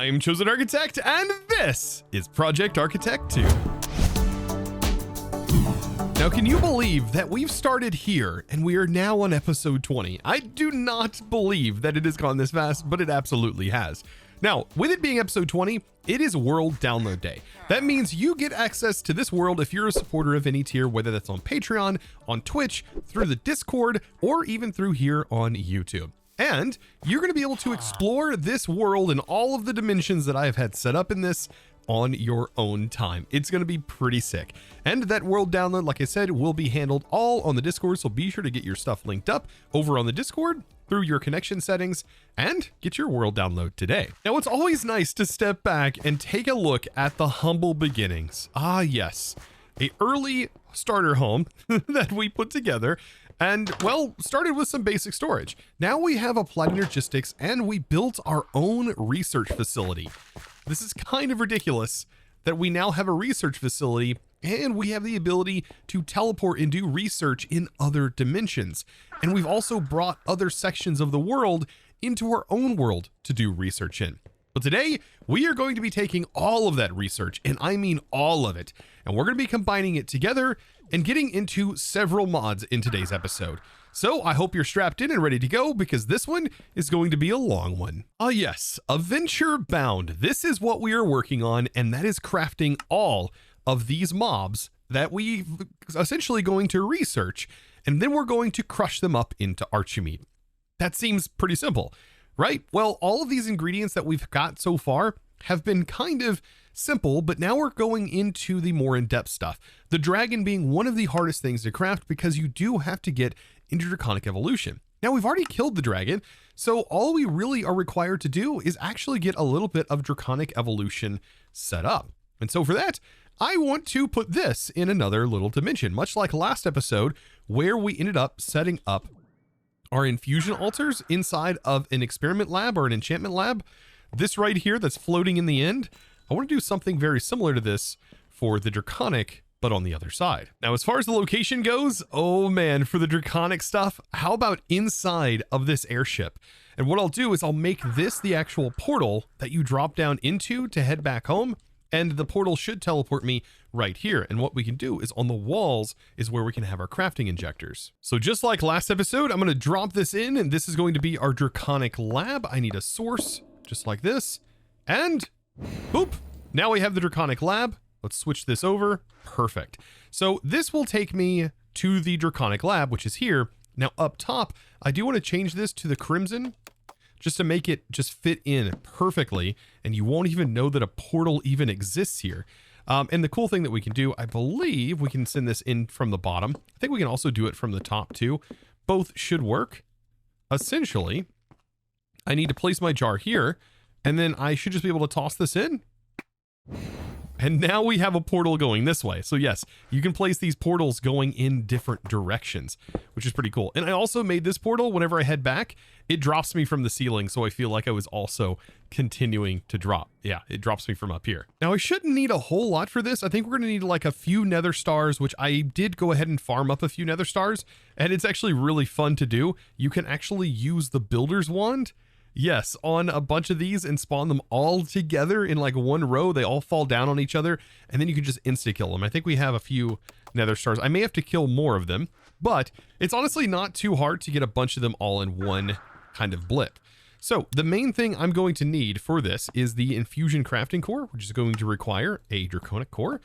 I'm ChosenArchitect, and this is Project Architect 2. Now, can you believe that we've started here and we are now on episode 20? I do not believe that it has gone this fast, but it absolutely has. Now, with it being episode 20, it is World Download Day. That means you get access to this world if you're a supporter of any tier, whether that's on Patreon, on Twitch, through the Discord, or even through here on YouTube. And you're going to be able to explore this world and all of the dimensions that I have had set up in this on your own time. It's going to be pretty sick. And that world download, like I said, will be handled all on the Discord, so be sure to get your stuff linked up over on the Discord through your connection settings and get your world download today. Now, it's always nice to step back and take a look at the humble beginnings. Ah, yes, a early starter home that we put together and, well, started with some basic storage. Now we have applied logistics and we built our own research facility. This is kind of ridiculous that we now have a research facility and we have the ability to teleport and do research in other dimensions. And we've also brought other sections of the world into our own world to do research in. But today we are going to be taking all of that research, and I mean all of it, and we're going to be combining it together and getting into several mods in today's episode. So I hope you're strapped in and ready to go, because this one is going to be a long one. Ah, yes, Adventure Bound. This is what we are working on, and that is crafting all of these mobs that we essentially going to research, and then we're going to crush them up into Archimeat. That seems pretty simple, right? Well, all of these ingredients that we've got so far have been kind of simple, but now we're going into the more in-depth stuff. The dragon being one of the hardest things to craft because you do have to get into Draconic Evolution. Now, we've already killed the dragon, so all we really are required to do is actually get a little bit of Draconic Evolution set up. And so for that, I want to put this in another little dimension, much like last episode where we ended up setting up our infusion altars inside of an experiment lab or an enchantment lab. This right here that's floating in the end, I want to do something very similar to this for the Draconic, but on the other side. Now, as far as the location goes, oh man, for the Draconic stuff, how about inside of this airship? And what I'll do is I'll make this the actual portal that you drop down into to head back home. And the portal should teleport me right here. And what we can do is on the walls is where we can have our crafting injectors. So just like last episode, I'm going to drop this in, and this is going to be our Draconic lab. I need a source just like this, and boop. Now we have the Draconic lab. Let's switch this over. Perfect. So this will take me to the Draconic lab, which is here. Now up top, I do want to change this to the crimson just to make it just fit in perfectly, and you won't even know that a portal even exists here. And the cool thing that we can do, I believe we can send this in from the bottom. I think we can also do it from the top too. Both should work. Essentially, I need to place my jar here, and then I should just be able to toss this in. And now we have a portal going this way. So yes, you can place these portals going in different directions, which is pretty cool. And I also made this portal, whenever I head back, it drops me from the ceiling. So I feel like I was also continuing to drop. Yeah, it drops me from up here. Now I shouldn't need a whole lot for this. I think we're going to need like a few nether stars, which I did go ahead and farm up a few nether stars. And it's actually really fun to do. You can actually use the builder's wand, yes, on a bunch of these and spawn them all together in like one row. They all fall down on each other, and then you can just insta kill them. I think we have a few nether stars. I may have to kill more of them, but it's honestly not too hard to get a bunch of them all in one kind of blip. So the main thing I'm going to need for this is the Infusion crafting core, which is going to require a Draconic core.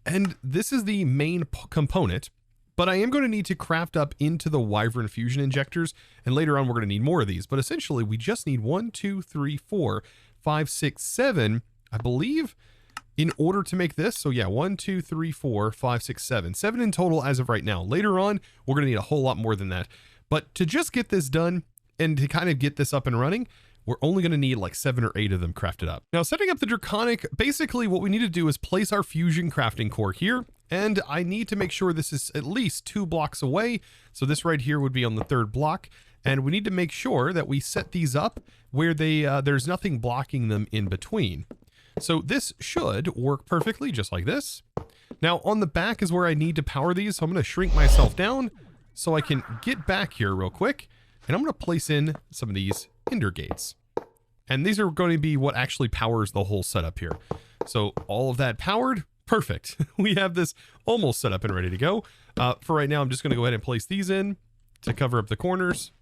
And this is the main component. But I am going to need to craft up into the Wyvern Fusion injectors, and later on we're going to need more of these. But essentially we just need 1, 2, 3, 4, 5, 6, 7, I believe, in order to make this. So yeah, 1, 2, 3, 4, 5, 6, 7. 7 in total as of right now. Later on, we're going to need a whole lot more than that. But to just get this done and to kind of get this up and running, we're only going to need like 7 or 8 of them crafted up. Now, setting up the Draconic, basically what we need to do is place our Fusion crafting core here. And I need to make sure this is at least 2 blocks away. So this right here would be on the 3rd block. And we need to make sure that we set these up where there's nothing blocking them in between. So this should work perfectly, just like this. Now on the back is where I need to power these. So I'm going to shrink myself down so I can get back here real quick. And I'm going to place in some of these ender gates. And these are going to be what actually powers the whole setup here. So all of that powered, perfect. We have this almost set up and ready to go. For right now, I'm just going to go ahead and place these in to cover up the corners.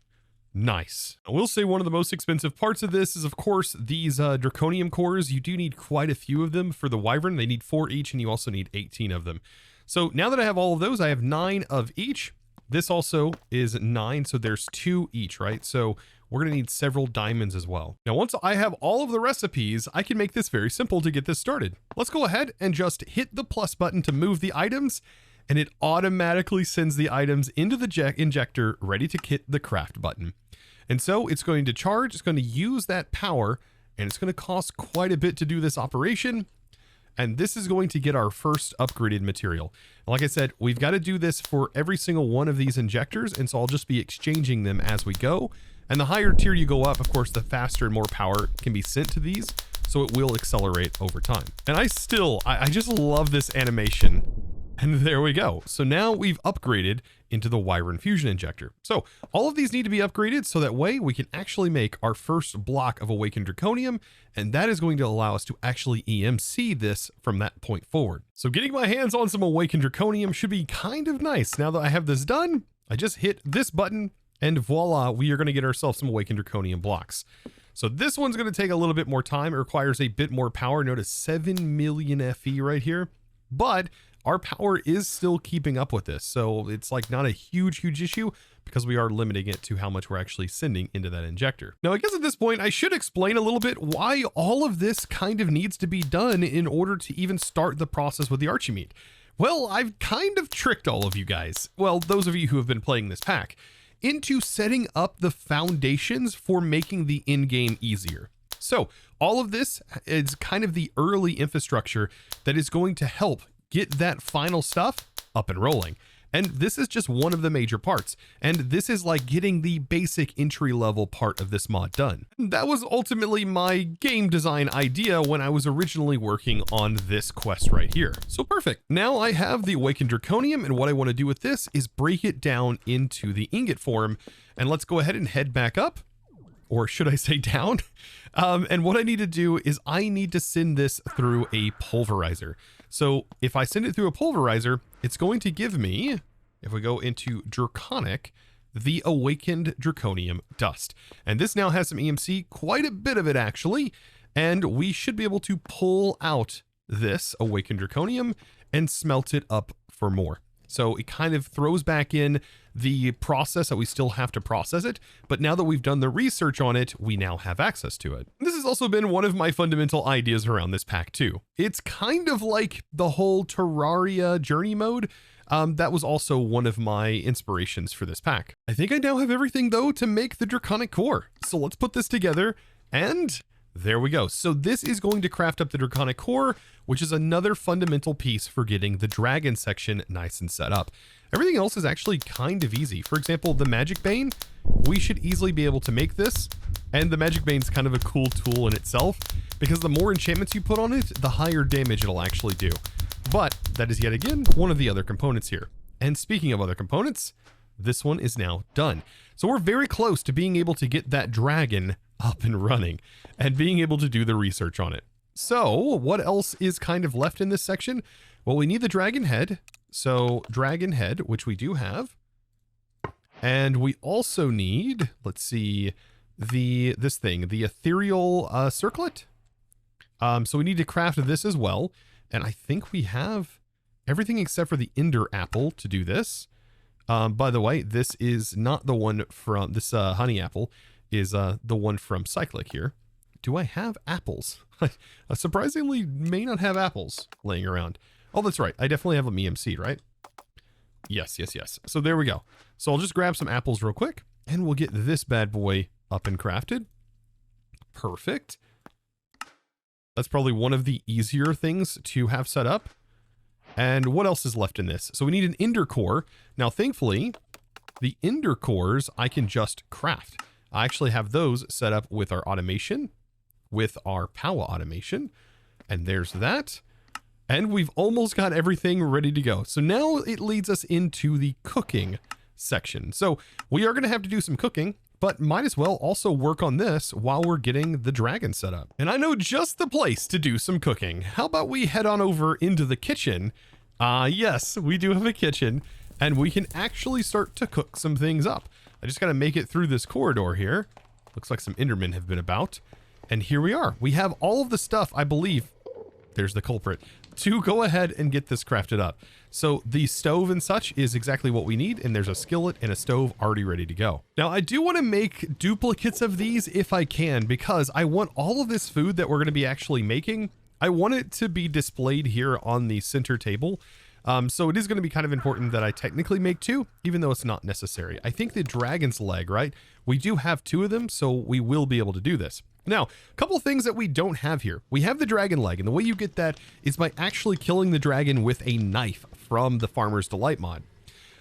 Nice. I will say one of the most expensive parts of this is, of course, these Draconium cores. You do need quite a few of them for the Wyvern. They need 4 each, and you also need 18 of them. So now that I have all of those, I have 9 of each. This also is 9, so there's 2 each, right? So we're going to need several diamonds as well. Now, once I have all of the recipes, I can make this very simple to get this started. Let's go ahead and just hit the plus button to move the items, and it automatically sends the items into the injector ready to hit the craft button. And so it's going to charge, it's going to use that power, and it's going to cost quite a bit to do this operation. And this is going to get our first upgraded material. Like I said, we've got to do this for every single one of these injectors, and so I'll just be exchanging them as we go. And the higher tier you go up, of course, the faster and more power can be sent to these, so it will accelerate over time. And I just love this animation. And there we go. So now we've upgraded into the Wyvern Fusion Injector. So all of these need to be upgraded so that way we can actually make our first block of Awakened Draconium, and that is going to allow us to actually EMC this from that point forward. So getting my hands on some Awakened Draconium should be kind of nice. Now that I have this done, I just hit this button and voila, we are going to get ourselves some Awakened Draconium blocks. So this one's going to take a little bit more time. It requires a bit more power. Notice 7 million FE right here, but our power is still keeping up with this. So it's like not a huge issue because we are limiting it to how much we're actually sending into that injector. Now, I guess at this point, I should explain a little bit why all of this kind of needs to be done in order to even start the process with the Archimeat. Well, I've kind of tricked all of you guys. Well, those of you who have been playing this pack into setting up the foundations for making the in-game easier. So all of this is kind of the early infrastructure that is going to help get that final stuff up and rolling. And this is just one of the major parts. And this is like getting the basic entry level part of this mod done. That was ultimately my game design idea when I was originally working on this quest right here. So perfect. Now I have the Awakened Draconium, and what I want to do with this is break it down into the ingot form. And let's go ahead and head back up, or should I say down? And what I need to do is I need to send this through a pulverizer. So if I send it through a pulverizer, it's going to give me, if we go into Draconic, the Awakened Draconium dust. And this now has some EMC, quite a bit of it actually, and we should be able to pull out this Awakened Draconium and smelt it up for more. So it kind of throws back in the process that we still have to process it, but now that we've done the research on it, we now have access to it. This has also been one of my fundamental ideas around this pack too. It's kind of like the whole Terraria journey mode. That was also one of my inspirations for this pack. I think I now have everything though to make the Draconic core. So let's put this together, and there we go. So this is going to craft up the Draconic core, which is another fundamental piece for getting the dragon section nice and set up. Everything else is actually kind of easy. For example, the Magic Bane, we should easily be able to make this. And the Magic Bane's kind of a cool tool in itself, because the more enchantments you put on it, the higher damage it'll actually do. But that is yet again one of the other components here. And speaking of other components, this one is now done. So we're very close to being able to get that dragon up and running and being able to do the research on it. So what else is kind of left in this section? Well, we need the dragon head. So dragon head, which we do have. And we also need, let's see, the ethereal circlet. So we need to craft this as well. And I think we have everything except for the ender apple to do this. By the way, this is not the one from this honey apple is the one from Cyclic here. Do I have apples? I surprisingly may not have apples laying around. Oh, that's right. I definitely have them EMC'd, right? Yes. So there we go. So I'll just grab some apples real quick and we'll get this bad boy up and crafted. Perfect. That's probably one of the easier things to have set up. And what else is left in this? So we need an ender core. Now, thankfully, the ender cores I can just craft. I actually have those set up with our automation, with our power automation. And there's that. And we've almost got everything ready to go. So now it leads us into the cooking section. So we are going to have to do some cooking. but might as well also work on this while we're getting the dragon set up. And I know just the place to do some cooking. How about we head on over into the kitchen? Yes, we do have a kitchen, and we can actually start to cook some things up. I just got to make it through this corridor here. Looks like some Endermen have been about. And here we are. We have all of the stuff, I believe. There's the culprit. To go ahead and get this crafted up. So the stove and such is exactly what we need, and there's a skillet and a stove already ready to go. Now I do want to make duplicates of these if I can, because I want all of this food that we're going to be actually making, I want it to be displayed here on the center table. So it is going to be kind of important that I technically make two, even though it's not necessary. I think the dragon's leg, right? We do have two of them, so we will be able to do this. Now, a couple things that we don't have here. We have the dragon leg, and the way you get that is by actually killing the dragon with a knife from the Farmer's Delight mod.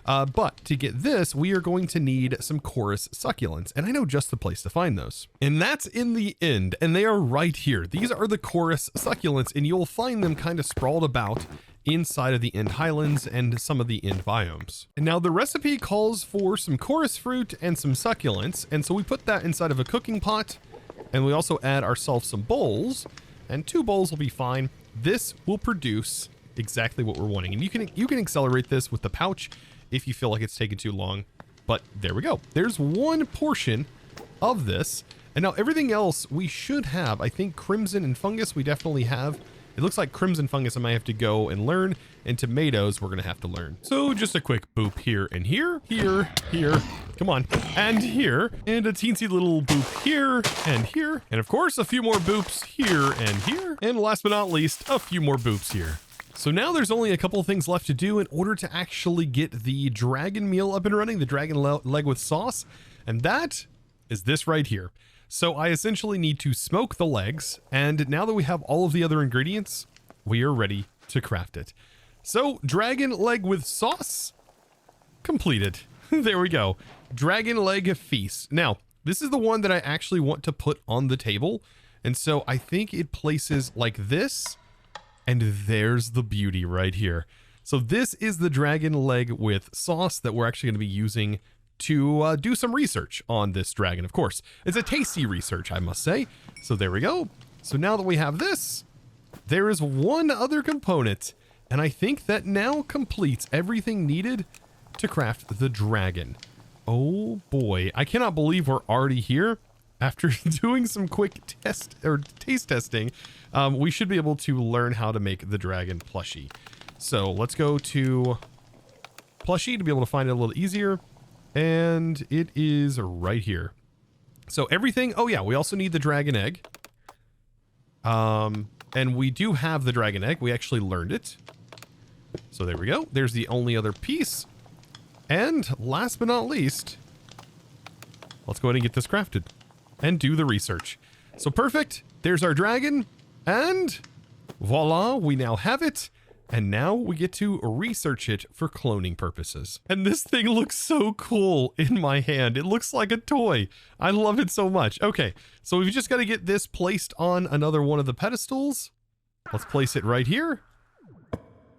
But to get this, we are going to need some chorus succulents, and I know just the place to find those. And that's in the end, and they are right here. These are the chorus succulents, and you'll find them kind of sprawled about inside of the End Highlands and some of the End biomes. And now the recipe calls for some chorus fruit and some succulents, and so we put that inside of a cooking pot. And we also add ourselves some bowls, and 2 bowls will be fine. This will produce exactly what we're wanting. And you can accelerate this with the pouch if you feel like it's taking too long. But there we go. There's 1 portion of this. And now everything else we should have. I think crimson and fungus we definitely have. It looks like crimson fungus I might have to go and learn, and tomatoes we're going to have to learn. So just a quick boop here and here, come on, and here, and a teensy little boop here and here, and of course a few more boops here and here, and last but not least, a few more boops here. So now there's only a couple of things left to do in order to actually get the dragon meal up and running, the dragon leg with sauce, and that is this right here. So I essentially need to smoke the legs, and now that we have all of the other ingredients, we are ready to craft it. So dragon leg with sauce completed. There we go. Dragon leg feast. Now, this is the one that I actually want to put on the table, and so I think it places like this, and there's the beauty right here. So this is the dragon leg with sauce that we're actually going to be using to do some research on this dragon. Of course, it's a tasty research, I must say. So there we go. So now that we have this, there is one other component, and I think that now completes everything needed to craft the dragon. Oh boy, I cannot believe we're already here. After doing some quick taste testing, we should be able to learn how to make the dragon plushie. So let's go to plushie to be able to find it a little easier. And it is right here. So everything, oh yeah, we also need the dragon egg. And we do have the dragon egg. We actually learned it. So there we go. There's the only other piece. And last but not least, let's go ahead and get this crafted and do the research. So perfect. There's our dragon. And voila, we now have it. And now we get to research it for cloning purposes. And this thing looks so cool in my hand. It looks like a toy. I love it so much. Okay, so we've just got to get this placed on another one of the pedestals. Let's place it right here.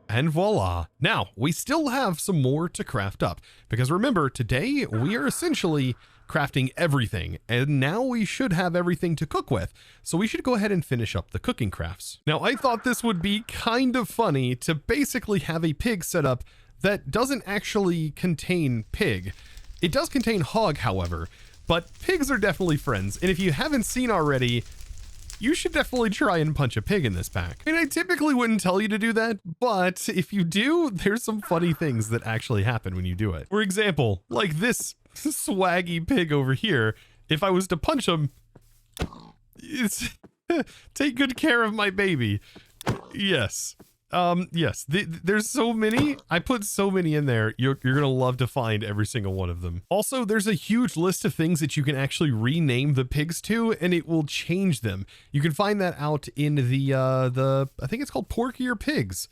And voila. Now, we still have some more to craft up. Because remember, today we are essentially crafting everything, and now we should have everything to cook with. So we should go ahead and finish up the cooking crafts. Now, I thought this would be kind of funny to basically have a pig set up that doesn't actually contain pig. It does contain hog, however, but pigs are definitely friends. And if you haven't seen already, you should definitely try and punch a pig in this pack. And I typically wouldn't tell you to do that, but if you do, there's some funny things that actually happen when you do it. For example, like this swaggy pig over here, if I was to punch him, it's take good care of my baby. Yes. Yes, there's so many. I put so many in there. You're gonna love to find every single one of them. Also, there's a huge list of things that you can actually rename the pigs to, and it will change them. You can find that out in the I think it's called Porkier Pigs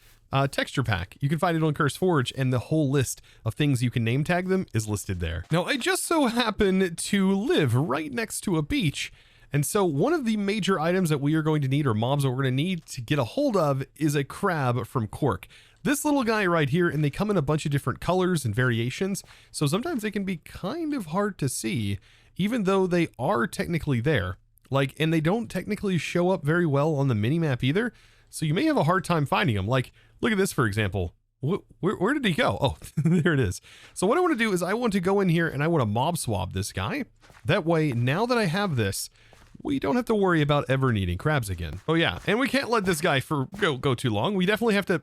texture pack. You can find it on CurseForge, and the whole list of things you can name tag them is listed there. Now, I just so happen to live right next to a beach, and so one of the major items that we are going to need, or mobs that we're going to need to get a hold of, is a crab from Cork. This little guy right here, and they come in a bunch of different colors and variations, so sometimes they can be kind of hard to see even though they are technically there. Like, and they don't technically show up very well on the minimap either. So you may have a hard time finding them. Like, look at this, for example. Where did he go? Oh, there it is. So what I want to do is I want to go in here and I want to mob swab this guy. That way, now that I have this, we don't have to worry about ever needing crabs again. Oh yeah, and we can't let this guy go too long. We definitely have to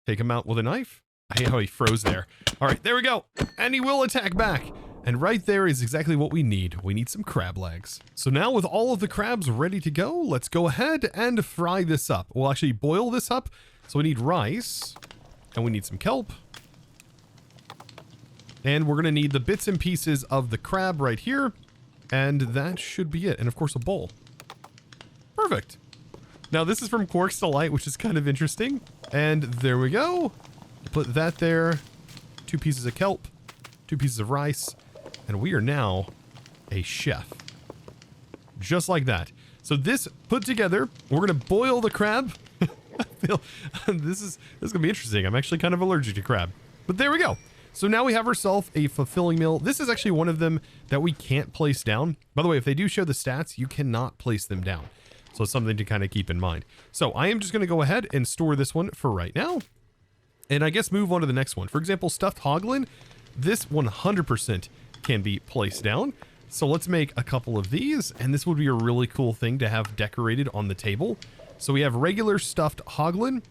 take him out with a knife. I hate how he froze there. All right, there we go. And he will attack back. And right there is exactly what we need. We need some crab legs. So now with all of the crabs ready to go, let's go ahead and fry this up. We'll actually boil this up. So we need rice, and we need some kelp. And we're gonna need the bits and pieces of the crab right here. And that should be it. And of course a bowl. Perfect. Now this is from Quarks Delight, which is kind of interesting. And there we go. Put that there. 2 pieces of kelp, 2 pieces of rice, and we are now a chef. Just like that. So this put together, we're gonna boil the crab. I feel this is gonna be interesting. I'm actually kind of allergic to crab. But there we go. So now we have ourselves a fulfilling meal. This is actually one of them that we can't place down. By the way, if they do show the stats, you cannot place them down. So it's something to kind of keep in mind. So I am just going to go ahead and store this one for right now. And I guess move on to the next one. For example, stuffed hoglin. This 100% can be placed down. So let's make a couple of these. And this would be a really cool thing to have decorated on the table. So we have regular stuffed hoglin.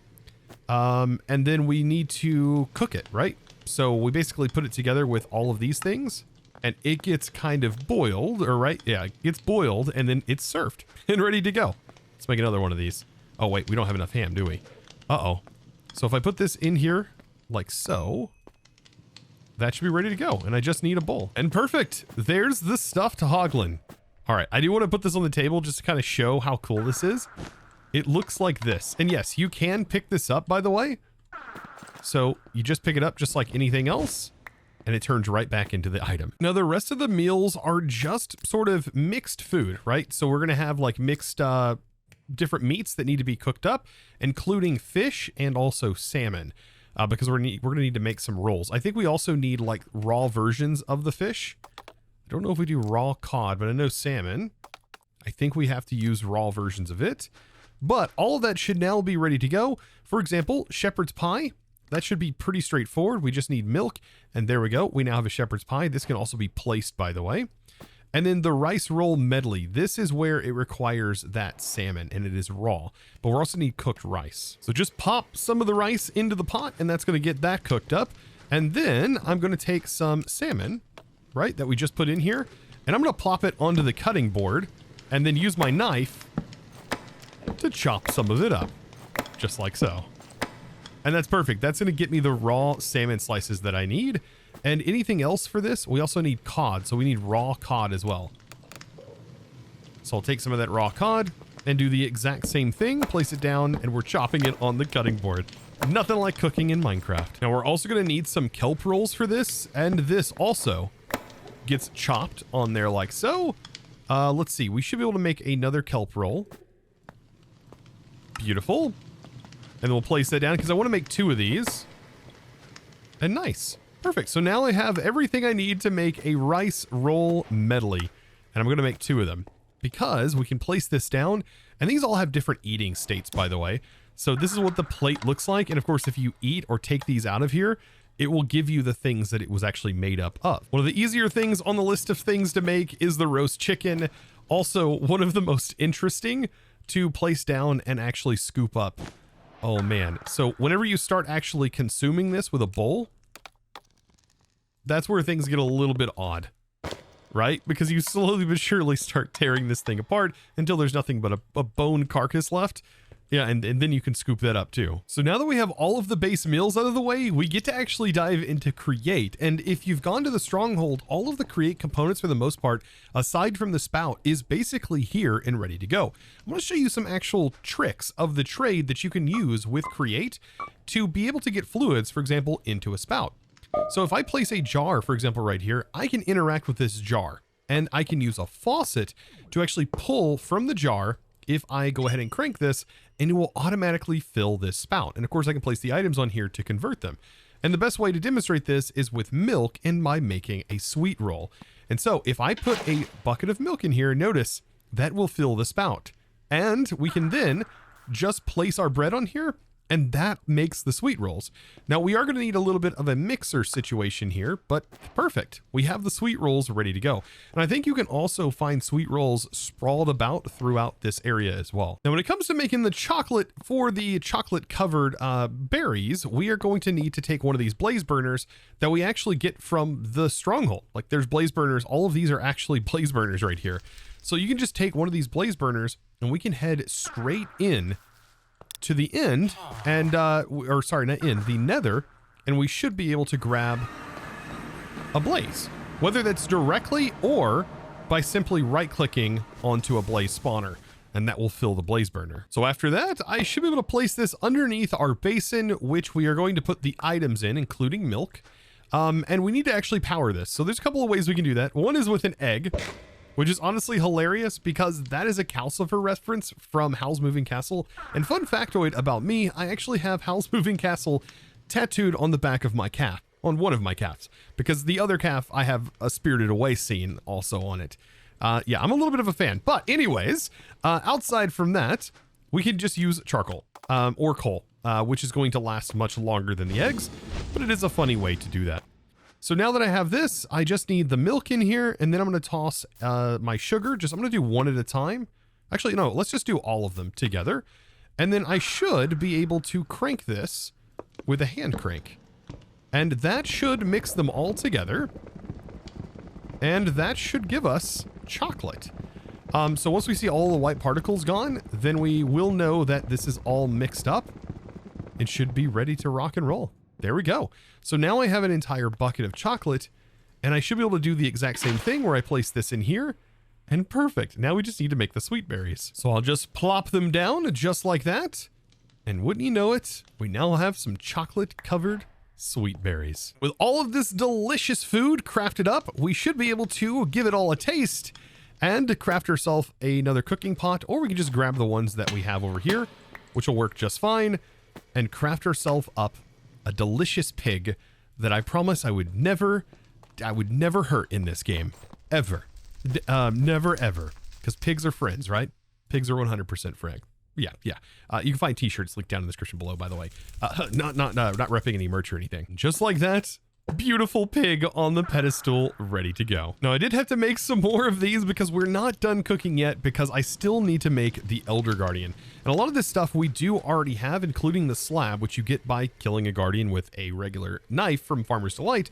And then we need to cook it, right? So we basically put it together with all of these things. And it gets kind of boiled, or right? Yeah, it gets boiled and then it's served and ready to go. Let's make another one of these. Oh, wait, we don't have enough ham, do we? Uh-oh. So if I put this in here like so, that should be ready to go. And I just need a bowl. And perfect. There's the stuffed hoglin. All right, I do want to put this on the table just to kind of show how cool this is. It looks like this. And yes, you can pick this up, by the way. So you just pick it up just like anything else. And it turns right back into the item. Now, the rest of the meals are just sort of mixed food, right? So we're going to have like mixed different meats that need to be cooked up, including fish and also salmon, because we're going to need to make some rolls. I think we also need like raw versions of the fish. I don't know if we do raw cod, but I know salmon. I think we have to use raw versions of it. But all of that should now be ready to go. For example, shepherd's pie. That should be pretty straightforward. We just need milk, and there we go. We now have a shepherd's pie. This can also be placed, by the way. And then the rice roll medley. This is where it requires that salmon, and it is raw. But we also need cooked rice. So just pop some of the rice into the pot, and that's going to get that cooked up. And then I'm going to take some salmon, right, that we just put in here, and I'm going to plop it onto the cutting board, and then use my knife to chop some of it up, just like so. And that's perfect. That's going to get me the raw salmon slices that I need. And anything else for this? We also need cod. So we need raw cod as well. So I'll take some of that raw cod and do the exact same thing. Place it down and we're chopping it on the cutting board. Nothing like cooking in Minecraft. Now we're also going to need some kelp rolls for this. And this also gets chopped on there like so. Let's see. We should be able to make another kelp roll. Beautiful. And then we'll place that down because I want to make 2 of these. And nice. Perfect. So now I have everything I need to make a rice roll medley. And I'm going to make 2 of them because we can place this down. And these all have different eating states, by the way. So this is what the plate looks like. And of course, if you eat or take these out of here, it will give you the things that it was actually made up of. One of the easier things on the list of things to make is the roast chicken. Also, one of the most interesting to place down and actually scoop up. Oh man. So whenever you start actually consuming this with a bowl, that's where things get a little bit odd, right? Because you slowly but surely start tearing this thing apart until there's nothing but a bone carcass left. Yeah, and then you can scoop that up too. So now that we have all of the base meals out of the way, we get to actually dive into create. And if you've gone to the stronghold, all of the create components for the most part, aside from the spout, is basically here and ready to go. I'm going to show you some actual tricks of the trade that you can use with create to be able to get fluids, for example, into a spout. So if I place a jar, for example, right here, I can interact with this jar and I can use a faucet to actually pull from the jar. If I go ahead and crank this, and it will automatically fill this spout. And of course I can place the items on here to convert them. And the best way to demonstrate this is with milk and by making a sweet roll. And so if I put a bucket of milk in here, notice that will fill the spout. And we can then just place our bread on here, and that makes the sweet rolls. Now we are going to need a little bit of a mixer situation here, but perfect. We have the sweet rolls ready to go. And I think you can also find sweet rolls sprawled about throughout this area as well. Now when it comes to making the chocolate for the chocolate covered berries, we are going to need to take one of these blaze burners that we actually get from the stronghold. Like there's blaze burners. All of these are actually blaze burners right here. So you can just take one of these blaze burners and we can head straight in to the end and or sorry, not in the nether, and we should be able to grab a blaze, whether that's directly or by simply right clicking onto a blaze spawner, and that will fill the blaze burner. So after that, I should be able to place this underneath our basin, which we are going to put the items in, including milk. And we need to actually power this. So there's a couple of ways we can do that. One is with an egg, which is honestly hilarious because that is a Calcifer reference from Howl's Moving Castle. And fun factoid about me, I actually have Howl's Moving Castle tattooed on the back of my calf, on one of my calves, because the other calf, I have a Spirited Away scene also on it. Yeah, I'm a little bit of a fan. But anyways, outside from that, we can just use charcoal or coal, which is going to last much longer than the eggs, but it is a funny way to do that. So now that I have this, I just need the milk in here, and then I'm going to toss my sugar. I'm going to do one at a time. Actually, no, let's just do all of them together. And then I should be able to crank this with a hand crank. And that should mix them all together. And that should give us chocolate. So once we see all the white particles gone, then we will know that this is all mixed up. It should be ready to rock and roll. There we go. So now I have an entire bucket of chocolate, and I should be able to do the exact same thing where I place this in here, and perfect. Now we just need to make the sweet berries. So I'll just plop them down just like that, and wouldn't you know it, we now have some chocolate covered sweet berries. With all of this delicious food crafted up, we should be able to give it all a taste and craft ourselves another cooking pot, or we can just grab the ones that we have over here, which will work just fine, and craft ourselves up a delicious pig that I promise I would never hurt in this game. Ever. Never, ever. Because pigs are friends, right? Pigs are 100% friend. Yeah. You can find t-shirts linked down in the description below, by the way. Not repping any merch or anything. Just like that. Beautiful pig on the pedestal, ready to go. Now, I did have to make some more of these because we're not done cooking yet, because I still need to make the Elder Guardian. And a lot of this stuff we do already have, including the slab, which you get by killing a guardian with a regular knife from Farmer's Delight.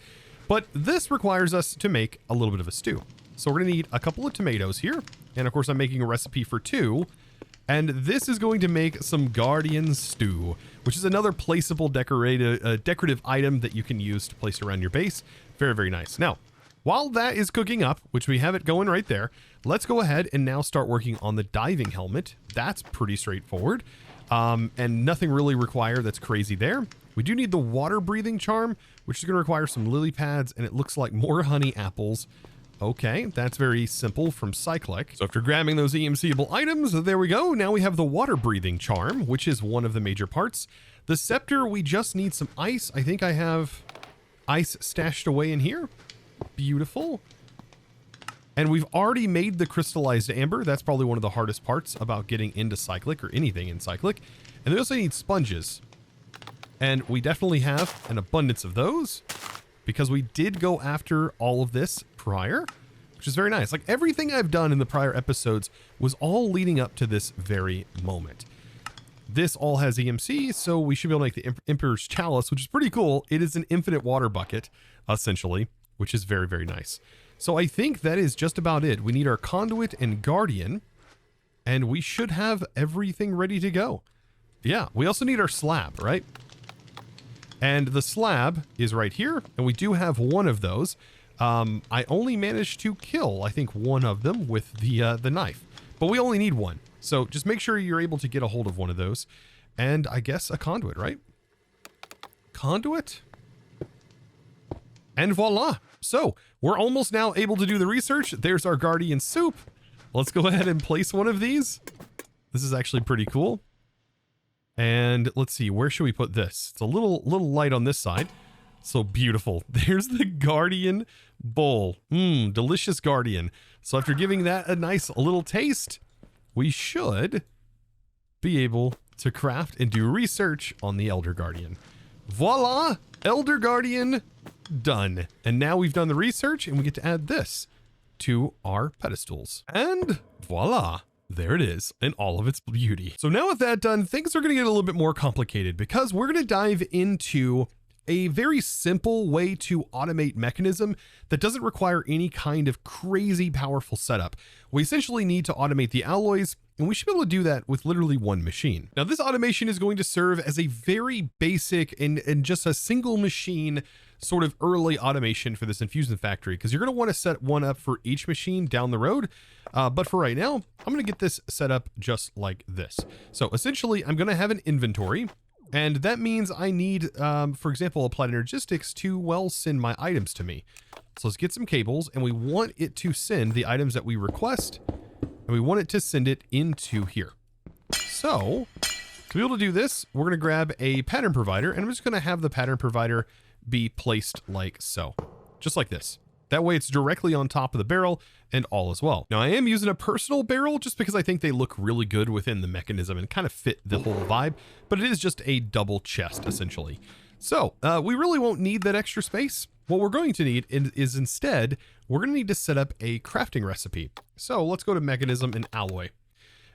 But this requires us to make a little bit of a stew. So we're going to need a couple of tomatoes here. And of course, I'm making a recipe for 2. And this is going to make some Guardian Stew, which is another placeable decorative item that you can use to place around your base. Very, very nice. Now, while that is cooking up, which we have it going right there, let's go ahead and now start working on the diving helmet. That's pretty straightforward. And nothing really required that's crazy there. We do need the water breathing charm, which is going to require some lily pads, and it looks like more honey apples. Okay, that's very simple from Cyclic. So after grabbing those EMCable items, there we go. Now we have the water breathing charm, which is one of the major parts. The scepter, we just need some ice. I think I have ice stashed away in here. Beautiful. And we've already made the crystallized amber. That's probably one of the hardest parts about getting into Cyclic or anything in Cyclic. And we also need sponges. And we definitely have an abundance of those, because we did go after all of this prior, which is very nice. Like everything I've done in the prior episodes was all leading up to this very moment. This all has EMC, so we should be able to make the Emperor's Chalice, which is pretty cool. It is an infinite water bucket, essentially, which is very, very nice. So I think that is just about it. We need our conduit and guardian, and we should have everything ready to go. Yeah, we also need our slab, right? And the slab is right here, and we do have one of those. I only managed to kill, I think, one of them with the knife, but we only need one. So just make sure you're able to get a hold of one of those, and I guess a conduit, right? Conduit, and voila. So we're almost now able to do the research. There's our guardian soup. Let's go ahead and place one of these. This is actually pretty cool. And let's see, where should we put this? It's a little light on this side. So beautiful. There's the Guardian bowl. Delicious Guardian. So after giving that a nice little taste, we should be able to craft and do research on the Elder Guardian. Voila! Elder Guardian done. And now we've done the research and we get to add this to our pedestals. And voila! There it is in all of its beauty. So now with that done, things are going to get a little bit more complicated because we're going to dive into a very simple way to automate Mekanism that doesn't require any kind of crazy powerful setup. We essentially need to automate the alloys, and we should be able to do that with literally one machine. Now, this automation is going to serve as a very basic and just a single machine sort of early automation for this Infusion factory, because you're going to want to set one up for each machine down the road. But for right now, I'm going to get this set up just like this. So essentially, I'm going to have an inventory. And that means I need, for example, Applied Energistics to, well, send my items to me. So let's get some cables, and we want it to send the items that we request, and we want it to send it into here. So to be able to do this, we're going to grab a pattern provider, and I'm just going to have the pattern provider be placed like so, just like this. That way it's directly on top of the barrel and all as well. Now I am using a personal barrel just because I think they look really good within the Mekanism and kind of fit the whole vibe, but it is just a double chest essentially. So we really won't need that extra space. What we're going to need is instead, we're going to need to set up a crafting recipe. So let's go to Mekanism and Alloy.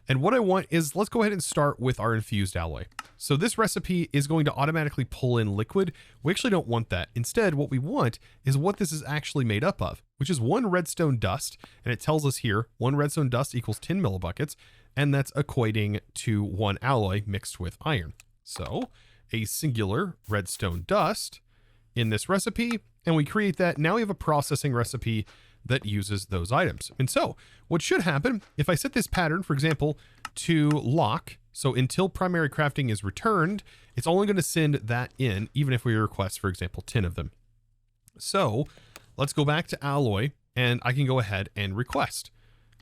And what I want is, let's go ahead and start with our infused alloy. So this recipe is going to automatically pull in liquid. We actually don't want that. Instead, what we want is what this is actually made up of, which is 1 redstone dust. And it tells us here, 1 redstone dust equals 10 millibuckets. And that's equating to 1 alloy mixed with iron. So a singular redstone dust in this recipe, and we create that. Now we have a processing recipe that uses those items. And so what should happen if I set this pattern, for example, to lock, so until primary crafting is returned, it's only going to send that in, even if we request, for example, 10 of them. So let's go back to alloy, and I can go ahead and request.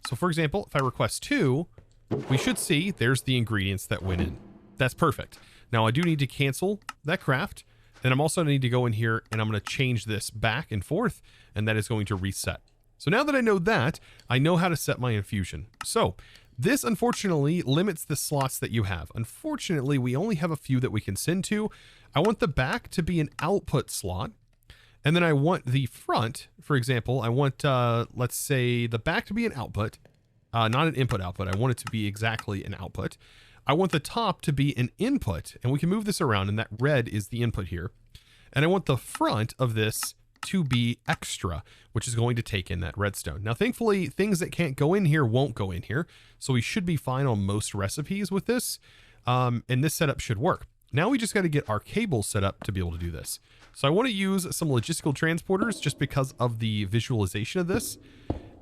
So for example, if I request 2, we should see there's the ingredients that went in. That's perfect. Now I do need to cancel that craft. Then I'm also going to need to go in here and I'm going to change this back and forth, and that is going to reset. So now that I know that, I know how to set my infusion. So this unfortunately limits the slots that you have. Unfortunately, we only have a few that we can send to. I want the back to be an output slot. And then I want the front, for example, I want, let's say the back to be an output, not an input output. I want it to be exactly an output. I want the top to be an input, and we can move this around, and that red is the input here. And I want the front of this to be extra, which is going to take in that redstone. Now, thankfully, things that can't go in here won't go in here, so we should be fine on most recipes with this, and this setup should work. Now we just got to get our cables set up to be able to do this. So I want to use some logistical transporters just because of the visualization of this,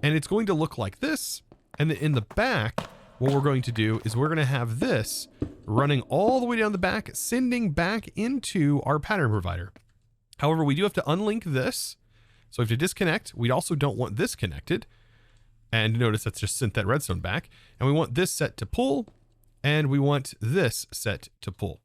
and it's going to look like this, and then in the back, what we're going to do is we're going to have this running all the way down the back, sending back into our pattern provider. However, we do have to unlink this. So we have to disconnect. We also don't want this connected. And notice that's just sent that redstone back. And we want this set to pull, and we want this set to pull.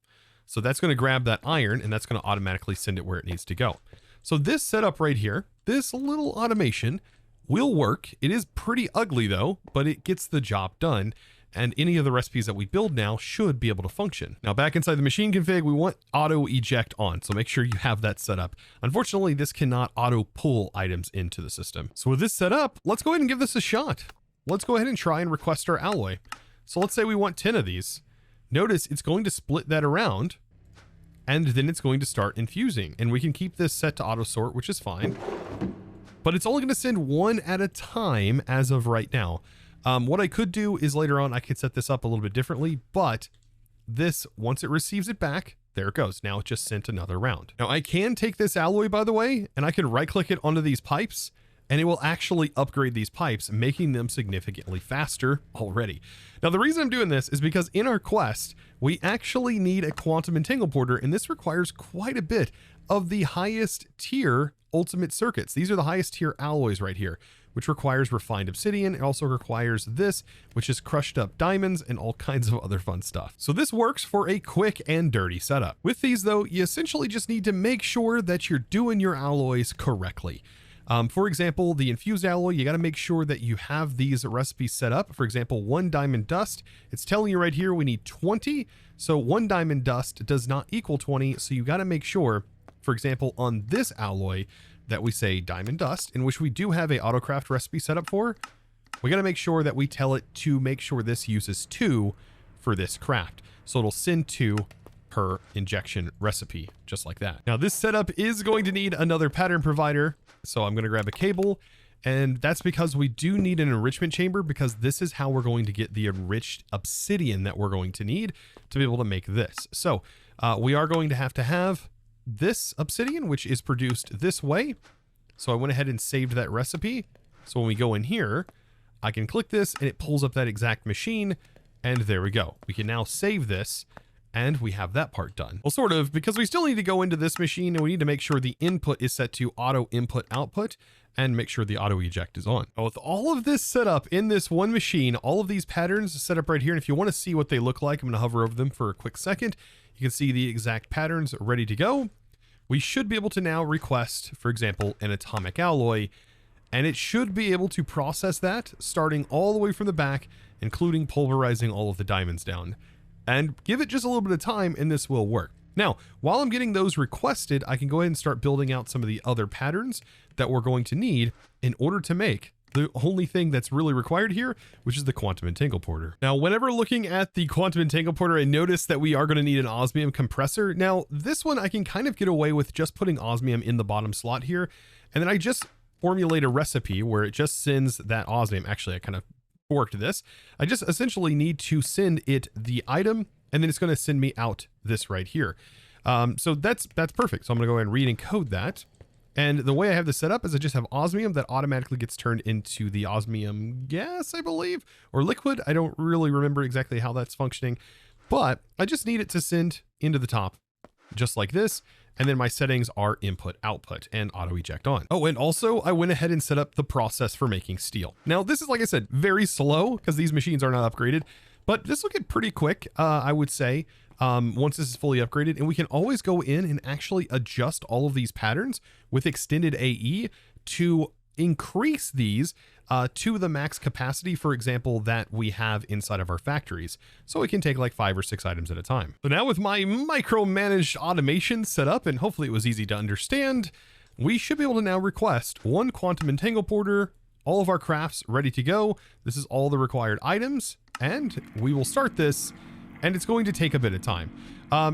So that's going to grab that iron, and that's going to automatically send it where it needs to go. So this setup right here, this little automation will work. It is pretty ugly though, but it gets the job done. And any of the recipes that we build now should be able to function. Now back inside the machine config, we want auto eject on. So make sure you have that set up. Unfortunately, this cannot auto pull items into the system. So with this set up, let's go ahead and give this a shot. Let's go ahead and try and request our alloy. So let's say we want 10 of these. Notice it's going to split that around, and then it's going to start infusing. And we can keep this set to auto sort, which is fine. But it's only going to send 1 at a time as of right now. What I could do is later on, I could set this up a little bit differently, but this, once it receives it back, there it goes. Now it just sent another round. Now I can take this alloy, by the way, and I can right click it onto these pipes, and it will actually upgrade these pipes, making them significantly faster already. Now the reason I'm doing this is because in our quest, we actually need a quantum Entangloporter, and this requires quite a bit of the highest tier ultimate circuits. These are the highest tier alloys right here. which requires refined obsidian. It also requires this, which is crushed up diamonds and all kinds of other fun stuff. So this works for a quick and dirty setup. With these though, you essentially just need to make sure that you're doing your alloys correctly. For example, the infused alloy, you got to make sure that you have these recipes set up. For example, 1 diamond dust, it's telling you right here we need 20. So 1 diamond dust does not equal 20. So you got to make sure, for example, on this alloy that we say diamond dust, in which we do have a autocraft recipe set up for, we got to make sure that we tell it to make sure this uses 2 for this craft. So it'll send 2 per injection recipe, just like that. Now this setup is going to need another pattern provider. So I'm going to grab a cable, and that's because we do need an enrichment chamber, because this is how we're going to get the enriched obsidian that we're going to need to be able to make this. So we are going to have this obsidian, which is produced this way. So I went ahead and saved that recipe. So when we go in here, I can click this and it pulls up that exact machine, and there we go. We can now save this. And we have that part done. Well, sort of, because we still need to go into this machine and we need to make sure the input is set to auto input output and make sure the auto eject is on. With all of this set up in this one machine, all of these patterns set up right here. And if you want to see what they look like, I'm going to hover over them for a quick second. You can see the exact patterns ready to go. We should be able to now request, for example, an atomic alloy, and it should be able to process that starting all the way from the back, including pulverizing all of the diamonds down. And give it just a little bit of time and this will work. Now, while I'm getting those requested, I can go ahead and start building out some of the other patterns that we're going to need in order to make the only thing that's really required here, which is the quantum entangleporter. Now, whenever looking at the quantum entangleporter, I noticed that we are going to need an osmium compressor. Now, this one I can kind of get away with just putting osmium in the bottom slot here. And then I just formulate a recipe where it just sends that osmium. Actually, I kind of worked this. I just essentially need to send it the item, and then it's going to send me out this right here. So that's perfect. So I'm going to go ahead and read and code that. And the way I have this set up is I just have osmium that automatically gets turned into the osmium gas, I believe, or liquid. I don't really remember exactly how that's functioning, but I just need it to send into the top just like this. And then my settings are input, output, and auto eject on. Oh, and also I went ahead and set up the process for making steel. Now this is, like I said, very slow because these machines are not upgraded, but this will get pretty quick, I would say, once this is fully upgraded. And we can always go in and actually adjust all of these patterns with extended AE to increase these to the max capacity, for example, that we have inside of our factories. So it can take like 5 or 6 items at a time. So now with my micromanaged automation set up, and hopefully it was easy to understand, we should be able to now request 1 quantum entangleporter, all of our crafts ready to go. This is all the required items, and we will start this, and it's going to take a bit of time.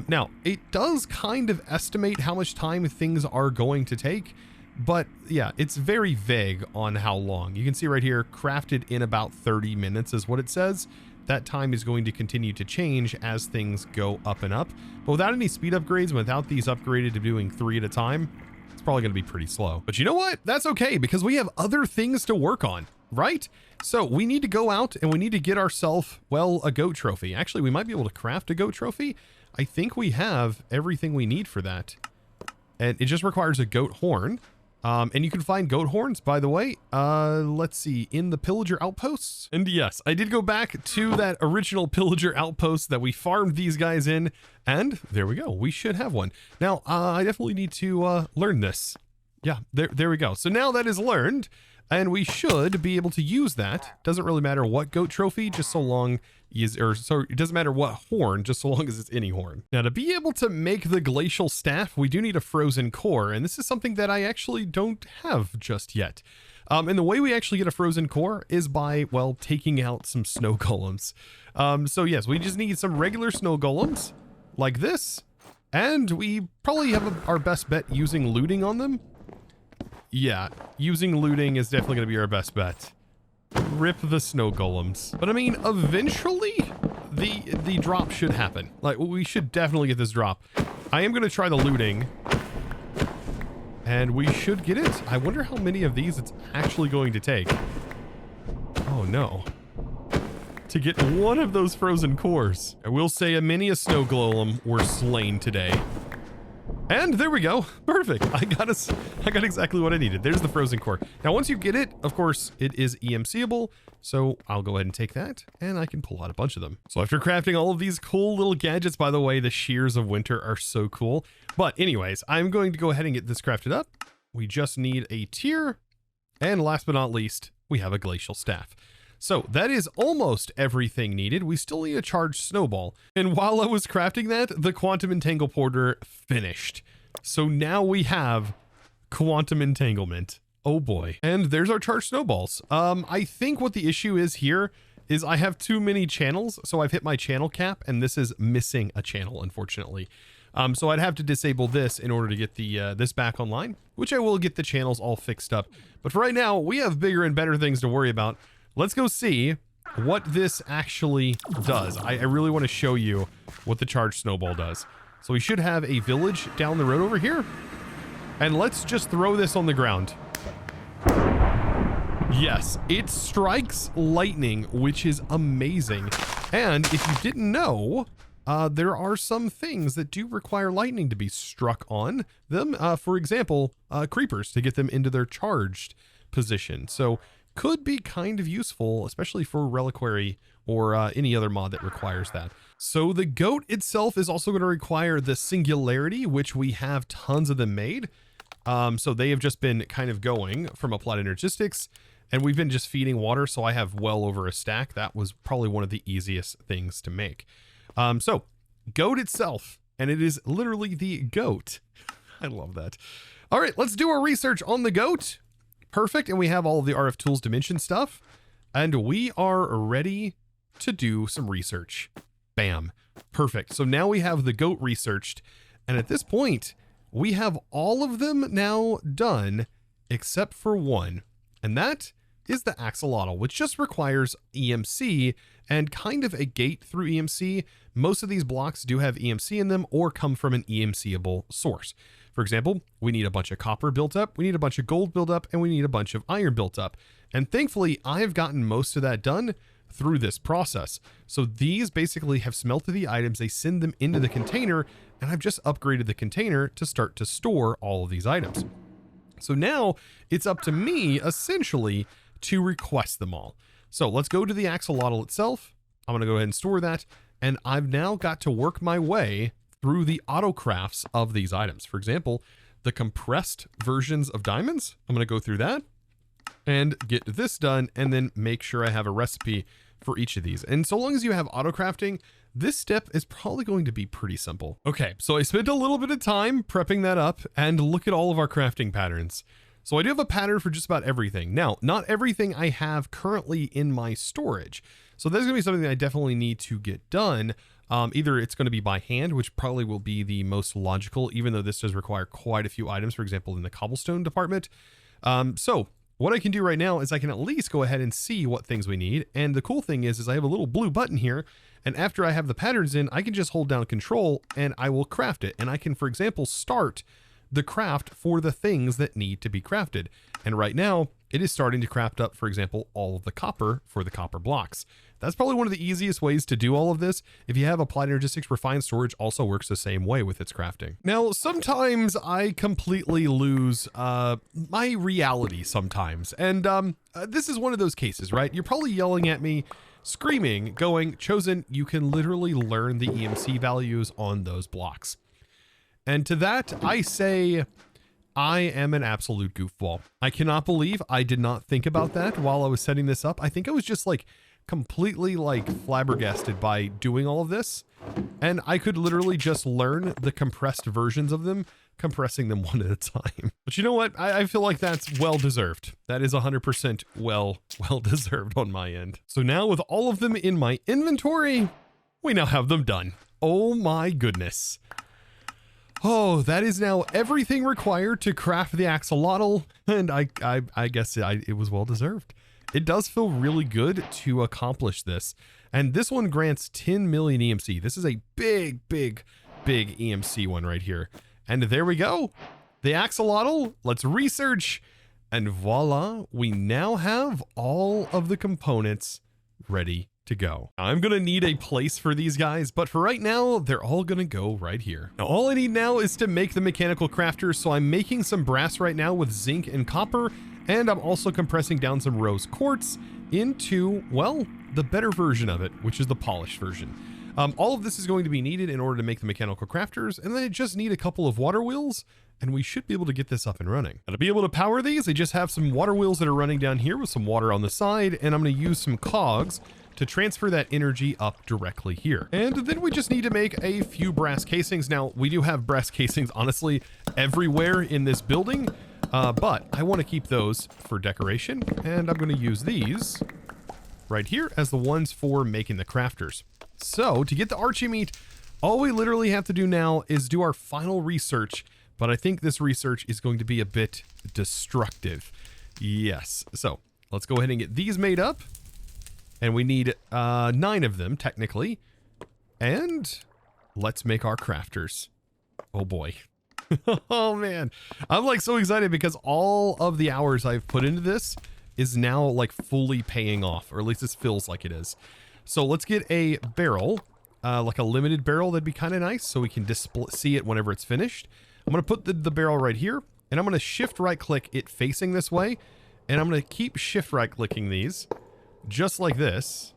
Now, it does kind of estimate how much time things are going to take, but yeah, it's very vague on how long. You can see right here, crafted in about 30 minutes is what it says. That time is going to continue to change as things go up and up. But without any speed upgrades, without these upgraded to doing 3 at a time, it's probably going to be pretty slow. But you know what? That's okay, because we have other things to work on, right? So we need to go out and we need to get ourselves, well, a goat trophy. Actually, we might be able to craft a goat trophy. I think we have everything we need for that. And it just requires a goat horn. And you can find goat horns, by the way, let's see, in the pillager outposts. And yes, I did go back to that original pillager outpost that we farmed these guys in, and there we go. We should have one. Now, I definitely need to learn this. Yeah, there we go. So now that is learned, and we should be able to use that. Doesn't really matter what goat trophy, just so long so it doesn't matter what horn, just so long as it's any horn. Now, to be able to make the glacial staff, we do need a frozen core, and this is something that I actually don't have just yet. And the way we actually get a frozen core is by, well, taking out some snow golems. So yes, we just need some regular snow golems like this, and we probably have our best bet using looting on them. Yeah, using looting is definitely going to be our best bet. Rip the snow golems. But I mean, eventually the drop should happen. Like, we should definitely get this drop. I am going to try the looting, and we should get it. I wonder how many of these it's actually going to take. Oh no. To get one of those frozen cores. I will say many a snow golem were slain today. And there we go. Perfect. I got exactly what I needed. There's the frozen core. Now, once you get it, of course, it is EMCable. So I'll go ahead and take that and I can pull out a bunch of them. So after crafting all of these cool little gadgets, by the way, the shears of winter are so cool. But anyways, I'm going to go ahead and get this crafted up. We just need a tier. And last but not least, we have a glacial staff. So that is almost everything needed. We still need a charged snowball. And while I was crafting that, the quantum entangleporter finished. So now we have quantum entanglement. Oh boy. And there's our charged snowballs. I think what the issue is here is I have too many channels. So I've hit my channel cap and this is missing a channel, unfortunately. So I'd have to disable this in order to get the this back online, which I will get the channels all fixed up. But for right now, we have bigger and better things to worry about. Let's go see what this actually does. I really want to show you what the charged snowball does. So we should have a village down the road over here. And let's just throw this on the ground. Yes, it strikes lightning, which is amazing. And if you didn't know, there are some things that do require lightning to be struck on them. For example, creepers to get them into their charged position. So could be kind of useful, especially for reliquary or any other mod that requires that. So the goat itself is also going to require the singularity, which we have tons of them made. So they have just been kind of going from applied energistics, and we've been just feeding water. So I have well over a stack. That was probably one of the easiest things to make. So goat itself, and it is literally the goat. I love that. All right, let's do our research on the goat. Perfect. And we have all of the RFTools Dimension stuff, and we are ready to do some research. Bam. Perfect. So now we have the goat researched. And at this point, we have all of them now done except for one. And that is the axolotl, which just requires EMC and kind of a gate through EMC. Most of these blocks do have EMC in them or come from an EMCable source. For example, we need a bunch of copper built up, we need a bunch of gold built up, and we need a bunch of iron built up. And thankfully, I've gotten most of that done through this process. So these basically have smelted the items, they send them into the container, and I've just upgraded the container to start to store all of these items. So now it's up to me, essentially, to request them all. So let's go to the axolotl itself. I'm going to go ahead and store that. And I've now got to work my way through the auto crafts of these items. For example, the compressed versions of diamonds. I'm going to go through that and get this done and then make sure I have a recipe for each of these. And so long as you have auto crafting, this step is probably going to be pretty simple. Okay, so I spent a little bit of time prepping that up and look at all of our crafting patterns. So I do have a pattern for just about everything. Now, not everything I have currently in my storage. So there's gonna be something that I definitely need to get done. Either it's gonna be by hand, which probably will be the most logical, even though this does require quite a few items, for example, in the cobblestone department. So what I can do right now is I can at least go ahead and see what things we need. And the cool thing is I have a little blue button here. And after I have the patterns in, I can just hold down Control and I will craft it. And I can, for example, start the craft for the things that need to be crafted. And right now it is starting to craft up, for example, all of the copper for the copper blocks. That's probably one of the easiest ways to do all of this. If you have applied energistics, refined storage also works the same way with its crafting. Now, sometimes I completely lose my reality sometimes. And this is one of those cases, right? You're probably yelling at me, screaming, going, Chosen, you can literally learn the EMC values on those blocks. And to that, I say, I am an absolute goofball. I cannot believe I did not think about that while I was setting this up. I think I was just like completely like flabbergasted by doing all of this. And I could literally just learn the compressed versions of them, compressing them one at a time. But you know what? I feel like that's well-deserved. That is 100% well-deserved on my end. So now with all of them in my inventory, we now have them done. Oh my goodness. Oh, that is now everything required to craft the axolotl, and I guess it was well deserved. It does feel really good to accomplish this, and this one grants 10 million EMC. This is a big EMC one right here. And there we go. The axolotl, let's research, and voila, we now have all of the components ready to go. I'm gonna need a place for these guys, but for right now, they're all gonna go right here. Now, all I need now is to make the mechanical crafters, so I'm making some brass right now with zinc and copper, and I'm also compressing down some rose quartz into, well, the better version of it, which is the polished version. All of this is going to be needed in order to make the mechanical crafters, and then I just need a couple of water wheels, and we should be able to get this up and running. Now, to be able to power these, I just have some water wheels that are running down here with some water on the side, and I'm going to use some cogs to transfer that energy up directly here. And then we just need to make a few brass casings. Now, we do have brass casings, honestly, everywhere in this building, but I want to keep those for decoration, and I'm going to use these right here as the ones for making the crafters. So, to get the Archimeat, all we literally have to do now is do our final research, but I think this research is going to be a bit destructive. Yes, so let's go ahead and get these made up. And we need 9 of them, technically. And let's make our crafters. Oh boy. Oh man. I'm like so excited because all of the hours I've put into this is now like fully paying off, or at least this feels like it is. So let's get a barrel, like a limited barrel. That'd be kind of nice so we can see it whenever it's finished. I'm going to put the barrel right here, and I'm going to shift right click it facing this way. And I'm going to keep shift right clicking these. Just like this.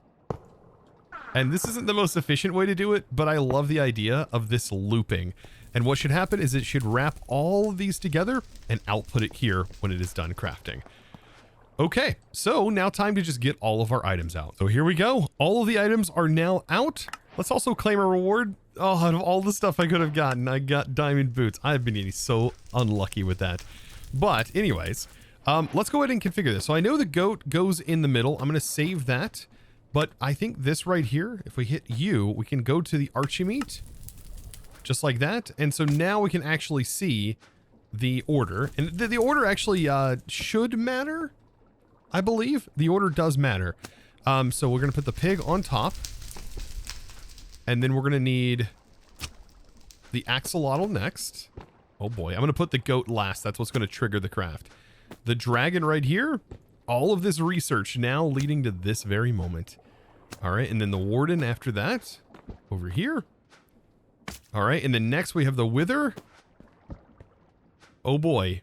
And this isn't the most efficient way to do it, but I love the idea of this looping. And what should happen is it should wrap all of these together and output it here when it is done crafting. Okay, so now time to just get all of our items out. So here we go. All of the items are now out. Let's also claim a reward. Oh, out of all the stuff I could have gotten, I got diamond boots. I've been getting so unlucky with that. But anyways, let's go ahead and configure this. So I know the goat goes in the middle. I'm going to save that. But I think this right here, if we hit U, we can go to the Archimeat. Just like that. And so now we can actually see the order. And the order actually should matter, I believe. The order does matter. So we're going to put the pig on top. And then we're going to need the axolotl next. Oh boy, I'm going to put the goat last. That's what's going to trigger the craft. The dragon right here. All of this research now leading to this very moment. All right, and then the warden after that. Over here. All right, and then next we have the wither. Oh boy.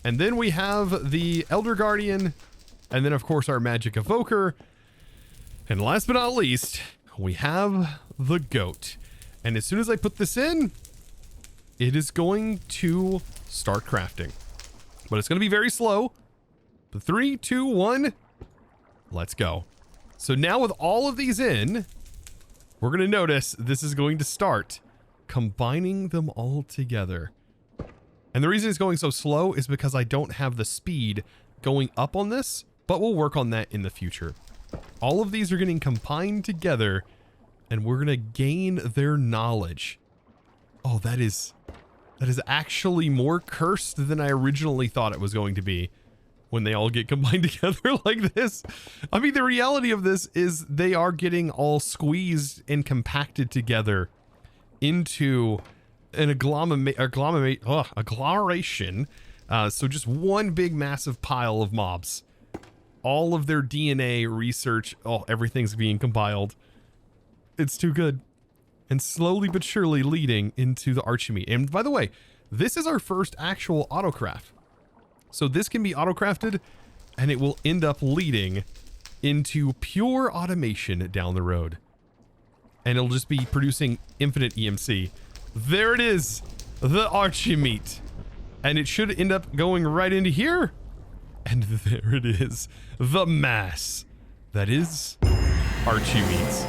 And then we have the elder guardian. And then of course our magic evoker. And last but not least, we have the goat. And as soon as I put this in, it is going to start crafting. But it's going to be very slow. 3, 2, 1, let's go. So now with all of these in, we're going to notice this is going to start combining them all together. And the reason it's going so slow is because I don't have the speed going up on this, but we'll work on that in the future. All of these are getting combined together, and we're going to gain their knowledge. Oh, that is actually more cursed than I originally thought it was going to be. When they all get combined together like this. I mean, the reality of this is they are getting all squeezed and compacted together into an agglomeration. So just one big massive pile of mobs. All of their DNA research, everything's being compiled. It's too good. And slowly but surely leading into the Archimeat. And by the way, this is our first actual autocraft. So this can be auto-crafted, and it will end up leading into pure automation down the road. And it'll just be producing infinite EMC. There it is, the Archimeat. And it should end up going right into here. And there it is, the mass that is Archimeat.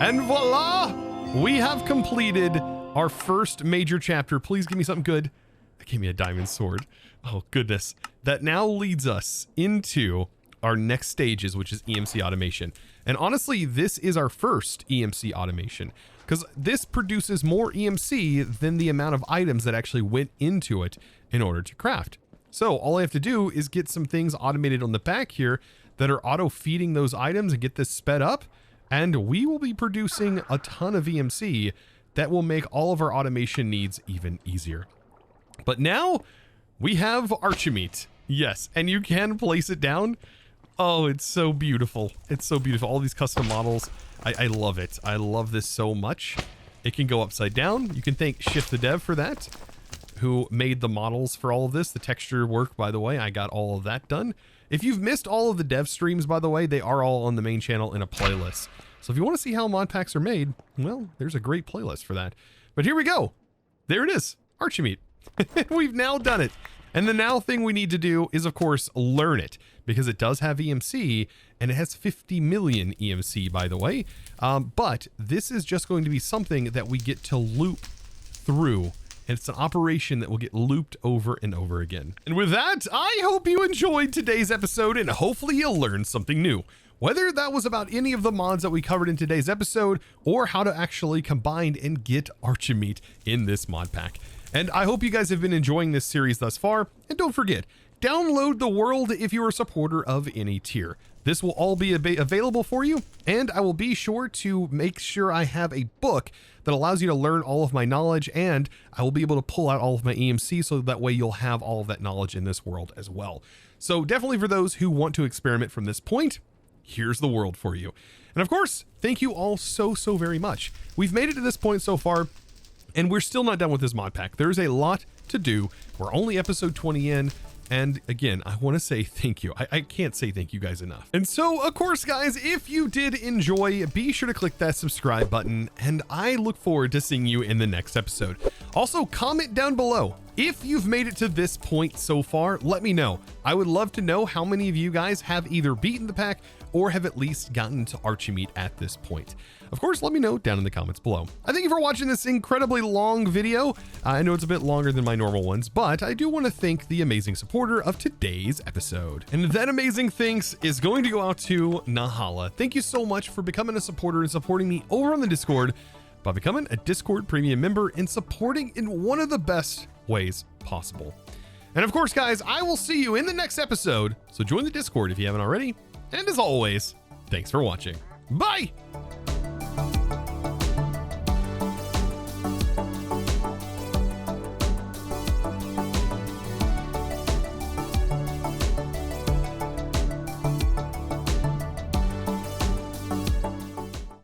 And voila, we have completed our first major chapter. Please give me something good. It gave me a diamond sword. Oh, goodness. That now leads us into our next stages, which is EMC automation. And honestly, this is our first EMC automation because this produces more EMC than the amount of items that actually went into it in order to craft. So all I have to do is get some things automated on the back here that are auto feeding those items and get this sped up. And we will be producing a ton of EMC that will make all of our automation needs even easier. But now we have Archimeat. Yes, and you can place it down. Oh, it's so beautiful. It's so beautiful. All these custom models. I love it. I love this so much. It can go upside down. You can thank Shift the Dev for that, who made the models for all of this. The texture work, by the way, I got all of that done. If you've missed all of the dev streams, by the way, they are all on the main channel in a playlist. So if you want to see how mod packs are made, well, there's a great playlist for that. But here we go. There it is, Archimeat. We've now done it. And the now thing we need to do is, of course, learn it, because it does have EMC, and it has 50 million EMC, by the way. But this is just going to be something that we get to loop through. And it's an operation that will get looped over and over again. And with that, I hope you enjoyed today's episode, and hopefully you'll learn something new. Whether that was about any of the mods that we covered in today's episode, or how to actually combine and get Archimeat in this mod pack. And I hope you guys have been enjoying this series thus far. And don't forget, download the world if you're a supporter of any tier. This will all be available for you, and I will be sure to make sure I have a book that allows you to learn all of my knowledge, and I will be able to pull out all of my EMC so that way you'll have all of that knowledge in this world as well. So definitely for those who want to experiment from this point, here's the world for you. And of course, thank you all so very much. We've made it to this point so far, and we're still not done with this mod pack. There's a lot to do. We're only episode 20 in. And again, I want to say thank you. I can't say thank you guys enough. And so, of course, guys, if you did enjoy, be sure to click that subscribe button, and I look forward to seeing you in the next episode. Also, comment down below. If you've made it to this point so far, let me know. I would love to know how many of you guys have either beaten the pack or have at least gotten to Archimeat at this point. Of course, let me know down in the comments below. I thank you for watching this incredibly long video. I know it's a bit longer than my normal ones, but I do want to thank the amazing supporter of today's episode. And that amazing thanks is going to go out to Nahala. Thank you so much for becoming a supporter and supporting me over on the Discord by becoming a Discord premium member and supporting in one of the best ways possible. And of course, guys, I will see you in the next episode. So join the Discord if you haven't already. And as always, thanks for watching. Bye!